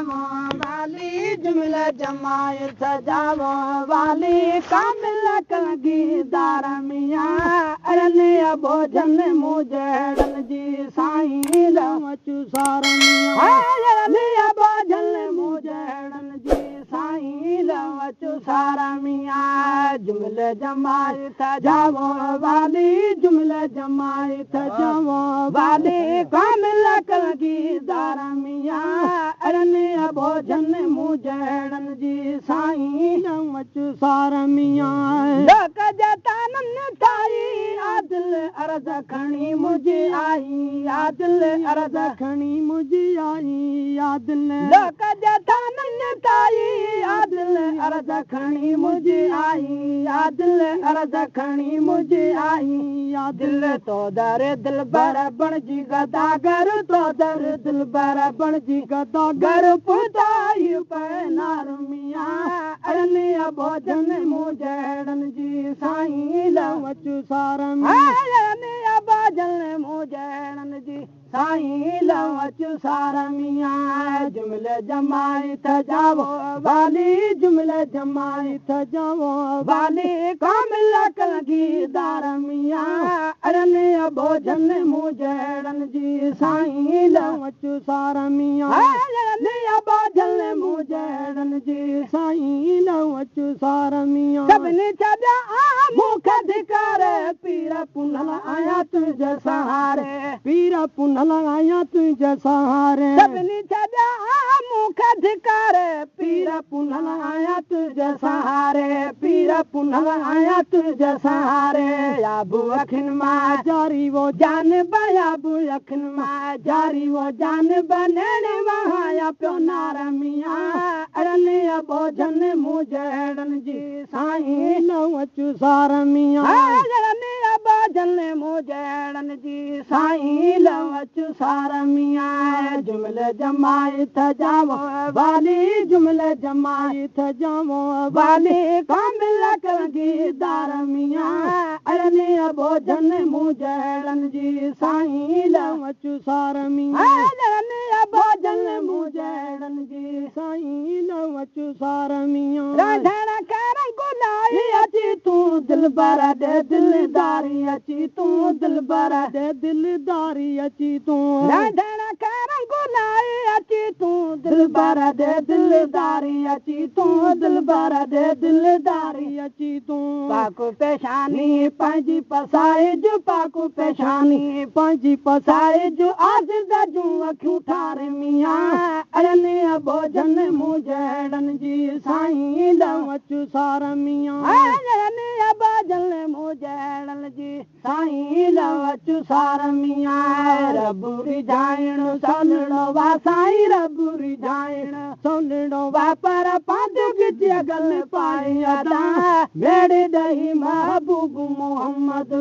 सजावो वाली जुमला जमायत सजावो वाली कामिल कलगीदार मियां अरने भोजन मुजड़न जी साईं लवचु सार मियां अरने भोजन मुजड़न जी साईं लवचु सार मियां जुमला जमायत सजावो वाली जुमला जमायत सजावो वाली कामिल कलगीदार मियां अरने भोजन मुजड़न जी साईं लवचु सार मियां लोक जतानन थाई आदिल अर्ज खणी मुझे आई आदिल अर्ज खणी मुझे आई आदिल लोक जतानन थाई आदिल अर्ज खणी मुझे आई आदिल अर्ज खणी मुझे आई आदिल तो दर दिल बर बण जी गदागर तो दर दिल बर बण जी गदागर पुताई पैनार मियां अरने भोजन मुजड़न जी साईं लवचु सार मियां भोजन मुजड़न जी साईं लवचु सार मियां जुमला जमायत सजावो वाली जुमला जमायत सजावो वाली कामिल कलगीदार मियां अरने भोजन मुजड़न जी साईं लवचु सार मियां अरने भोजन मुजड़न जी साईं लवचु सार मियां सभिनी छॾिया मुख धिकार पीर पुनल आया तुझे सहारे पीर पुनल आया तुझे सहारे सभिनी छॾिया मुख धिकार पीर पुनल आया तुझे सहारे पीर पुनल आया तुझे सहारे याबू अखिन मां जारी वो जान बयाबू अखिन मां जारी वो जान बनेने वहाया प्यो नार मियां अरने भोजन मुजड़न जी साईं लवचु सार मियां अरने भोजन मुजड़न जी साईं लवचु सार मियां जुमला जमायत सजावो वाली जुमला जमायत सजावो वाली कामिल कलगीदार मियां अरने भोजन मुजड़न जी साईं लवचु सार मियां अरने भोजन मुजड़न जी साईं लवचु सार मियां राधण कर गुलाई अची तू दिलबर दे दिलदारी अची तू दिलबर दे दिलदारी अची तू राधण कर गुलाई अची तू दिलबर दे दिलदारी अची तू दिलबर दे दिलदारी अची तू पाकु पेशानी पंहिंजी पसाए जो पाकु पेशानी पंहिंजी पसाए जो आज दजू अखियूं ठार मियां अरने भोजन मुजड़न जी साईं लवचु सार मियां अरने भोजन मुजड़न जी साईं लवचु सार मियां रबु रिझाइण सोलड़ो वा साईं रबु रिझाइण सोलड़ो वा पर पंहिंजो गिज गल पाए अदा मेड़ ॾही महबूब मोहम्मद